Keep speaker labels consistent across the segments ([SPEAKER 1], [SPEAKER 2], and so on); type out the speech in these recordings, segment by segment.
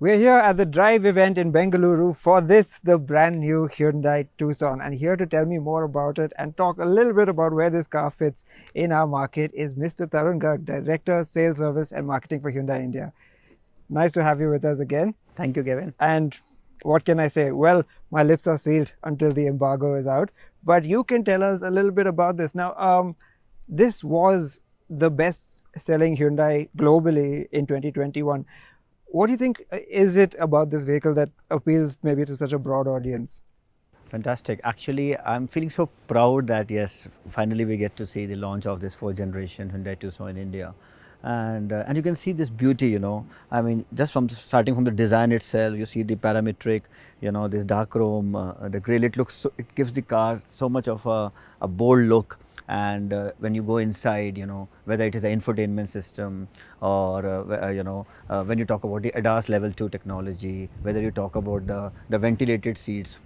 [SPEAKER 1] We're here at the Drive event in Bengaluru for the brand new Hyundai Tucson. And here to tell me more about it and talk a little bit about where this car fits in our market is Mr. Tarun Garg, Director, Sales Service and Marketing for Hyundai India. Nice to have you with us again.
[SPEAKER 2] Thank you, Kevin.
[SPEAKER 1] And what can I say? Well, my lips are sealed until the embargo is out. But you can tell us a little bit about this. Now, this was the best selling Hyundai globally in 2021. What do you think is it about this vehicle that appeals maybe to such a broad audience?
[SPEAKER 2] Fantastic. Actually, I'm feeling so proud that yes, finally we get to see the launch of this fourth generation Hyundai Tucson in India. And you can see this beauty, I mean, just from starting from the design itself, you see the parametric, this dark chrome, the grille, it gives the car so much of a bold look. And when you go inside, whether it is the infotainment system or when you talk about the ADAS level 2 technology, whether you talk about the ventilated seats,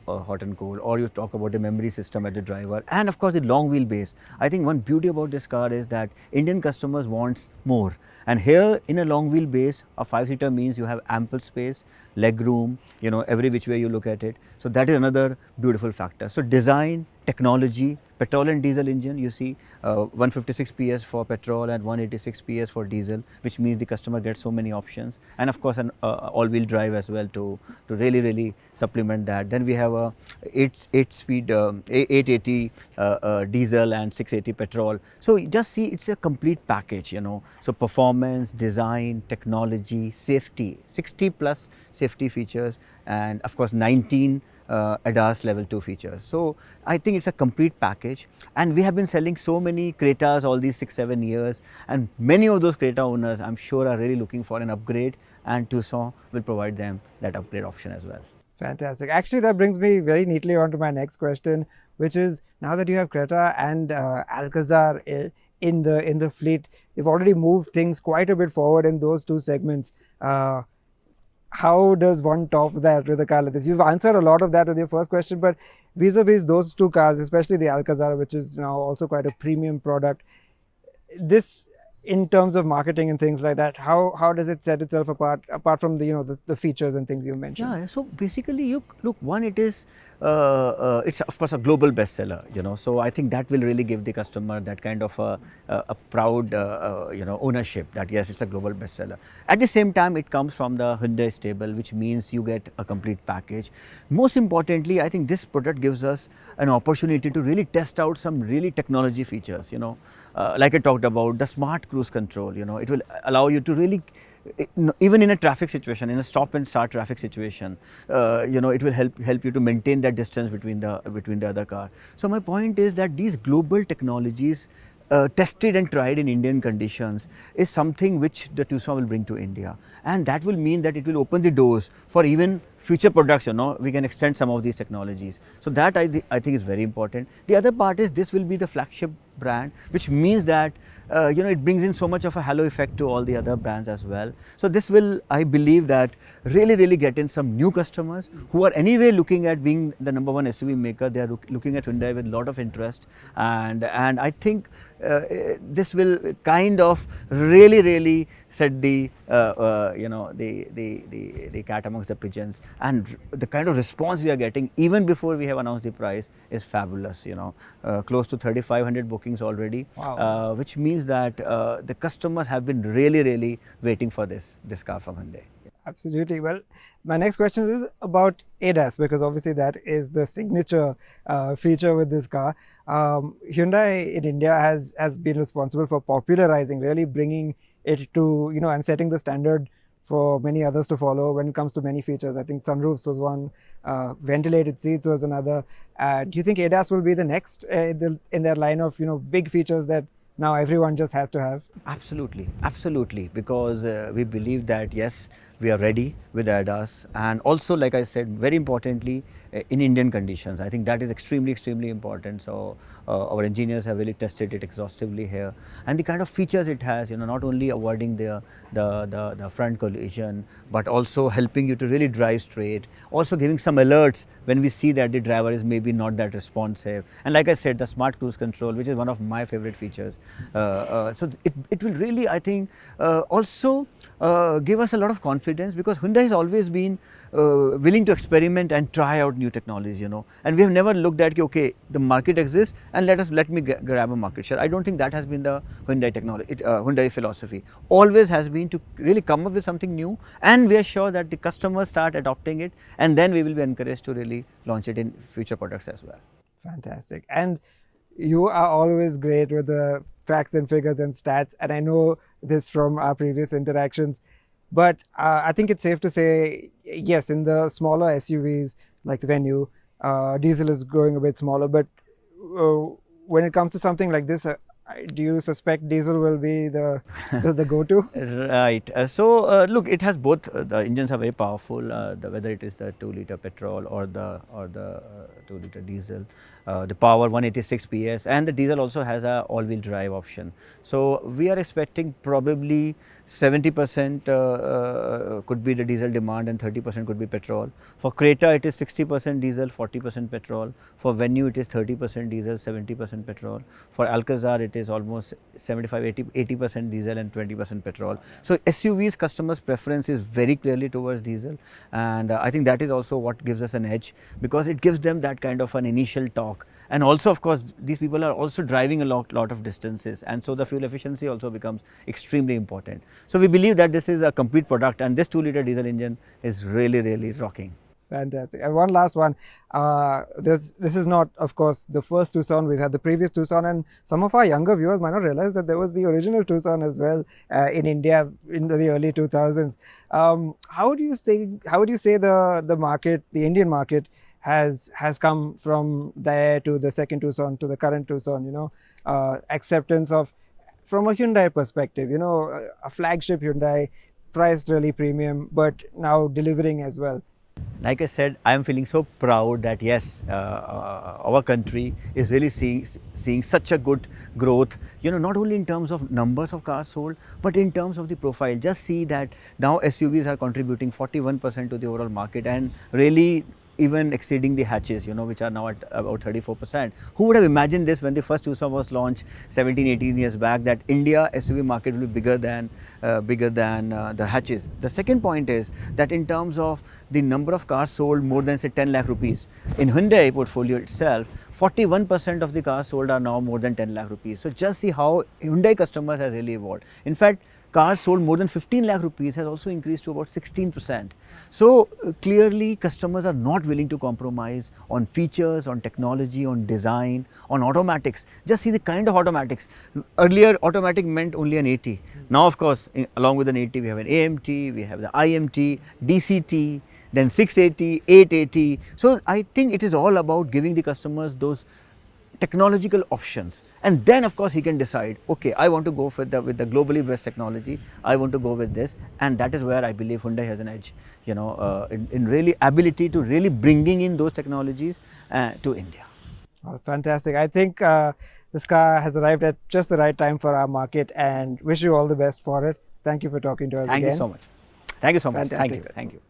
[SPEAKER 2] hot and cold, or you talk about the memory system at the driver, and of course the long wheelbase. I think one beauty about this car is that Indian customers wants more, and here in a long wheelbase, a 5-seater means you have ample space, leg room, every which way you look at it. So that is another beautiful factor. So design, technology, petrol and diesel engine, you see 156 PS for petrol and 186 PS for diesel, which means the customer gets so many options, and of course an all-wheel drive as well to really supplement that. Then we have a 8-speed 880 diesel and 680 petrol. So you just see it's a complete package, So performance, design, technology, safety, 60 plus safety features, and of course 19 ADAS level 2 features. So I think it's a complete package, and we have been selling so many Cretas all these 6-7 years, and many of those Creta owners I'm sure are really looking for an upgrade, and Tucson will provide them that upgrade option as well.
[SPEAKER 1] Fantastic. Actually, that brings me very neatly on to my next question, which is now that you have Creta and Alcazar in the fleet, you've already moved things quite a bit forward in those two segments. How does one top that with a car like this? You've answered a lot of that with your first question, but vis-a-vis those two cars, especially the Alcazar, which is now also quite a premium product, this in terms of marketing and things like that, how does it set itself apart from the features and things you mentioned?
[SPEAKER 2] Yeah, so basically you look, one, it is it's of course a global bestseller, so I think that will really give the customer that kind of a proud ownership that yes, it's a global bestseller. At the same time, it comes from the Hyundai stable, which means you get a complete package. Most importantly, I think this product gives us an opportunity to really test out some really technology features, like I talked about the smart cruise control, it will allow you to really, even in a traffic situation, in a stop and start traffic situation, it will help you to maintain that distance between the other car. So my point is that these global technologies tested and tried in Indian conditions is something which the Tucson will bring to India, and that will mean that it will open the doors for even future products. We can extend some of these technologies. So that I think is very important. The other part is this will be the flagship brand, which means that it brings in so much of a halo effect to all the other brands as well. So this will, I believe, that really get in some new customers who are anyway looking at being the number one SUV maker. They are looking at Hyundai with a lot of interest, and I think this will kind of really set the the cat amongst the pigeons, and the kind of response we are getting even before we have announced the price is fabulous. Close to 3,500 bookings already.
[SPEAKER 1] Wow.
[SPEAKER 2] Which means that the customers have been really waiting for this car from Hyundai.
[SPEAKER 1] Absolutely. Well, my next question is about ADAS, because obviously that is the signature feature with this car. Hyundai in India has been responsible for popularizing, really bringing it to, and setting the standard for many others to follow when it comes to many features. I think sunroofs was one, ventilated seats was another. Do you think ADAS will be the next in their line of, big features that now everyone just has to have?
[SPEAKER 2] Absolutely, because we believe that yes, we are ready with ADAS, and also, like I said, very importantly, in Indian conditions. I think that is extremely important. So our engineers have really tested it exhaustively here, and the kind of features it has, not only avoiding the front collision, but also helping you to really drive straight, also giving some alerts when we see that the driver is maybe not that responsive. And like I said, the smart cruise control, which is one of my favorite features, So it will really, I think, also give us a lot of confidence, because Hyundai has always been willing to experiment and try out new technologies, you know, and we have never looked at, okay, the market exists and let me grab a market share. I don't think that has been the Hyundai technology, Hyundai philosophy. Always has been to really come up with something new, and we are sure that the customers start adopting it, and then we will be encouraged to really launch it in future products as well.
[SPEAKER 1] Fantastic. And you are always great with the facts and figures and stats, and I know this from our previous interactions. But I think it's safe to say, yes, in the smaller SUVs like the Venue, diesel is growing a bit smaller. But when it comes to something like this, do you suspect diesel will be the go-to?
[SPEAKER 2] Right. Look, it has both. The engines are very powerful. Whether it is the 2-liter petrol or the 2-liter diesel, the power 186 PS, and the diesel also has a all-wheel drive option. So we are expecting probably 70% could be the diesel demand and 30% could be petrol. For Creta, it is 60% diesel, 40% petrol. For Venue, it is 30% diesel, 70% petrol. For Alcazar, it is almost 75-80% diesel and 20% petrol. So SUVs customers' preference is very clearly towards diesel, and I think that is also what gives us an edge, because it gives them that kind of an initial torque. And also, of course, these people are also driving a lot of distances, and so the fuel efficiency also becomes extremely important. So we believe that this is a complete product, and this 2-liter diesel engine is really rocking.
[SPEAKER 1] Fantastic. And one last one. This is not, of course, the first Tucson. We've had the previous Tucson, and some of our younger viewers might not realize that there was the original Tucson as well in India in the early 2000s. How do you say the market, the Indian market, has come from there to the second Tucson to the current Tucson? You know, acceptance of, from a Hyundai perspective, you know, a flagship Hyundai, priced really premium, but now delivering as well.
[SPEAKER 2] Like I said, I am feeling so proud that yes, our country is really seeing such a good growth, you know, not only in terms of numbers of cars sold, but in terms of the profile. Just see that now SUVs are contributing 41% to the overall market, and really even exceeding the hatches, you know, which are now at about 34%. Who would have imagined this when the first Tucson was launched 17-18 years back, that India SUV market will be bigger than the hatches. The second point is that in terms of the number of cars sold more than, say, 10 lakh rupees, in Hyundai portfolio itself, 41% of the cars sold are now more than 10 lakh rupees. So just see how Hyundai customers has really evolved. In fact, cars sold more than 15 lakh rupees has also increased to about 16%. So clearly customers are not willing to compromise on features, on technology, on design, on automatics. Just see the kind of automatics. Earlier automatic meant only an AT. Now of course, along with an AT we have an AMT, we have the IMT, DCT, then 680, 880. So I think it is all about giving the customers those technological options, and then of course he can decide, okay, I want to go with the globally best technology, I want to go with this, and that is where I believe Hyundai has an edge, you know, in really ability to really bringing in those technologies to India.
[SPEAKER 1] Oh, fantastic. I think this car has arrived at just the right time for our market, and wish you all the best for it. Thank you for talking to us again.
[SPEAKER 2] Thank you so much. Thank you so much.
[SPEAKER 1] Fantastic.
[SPEAKER 2] Thank you.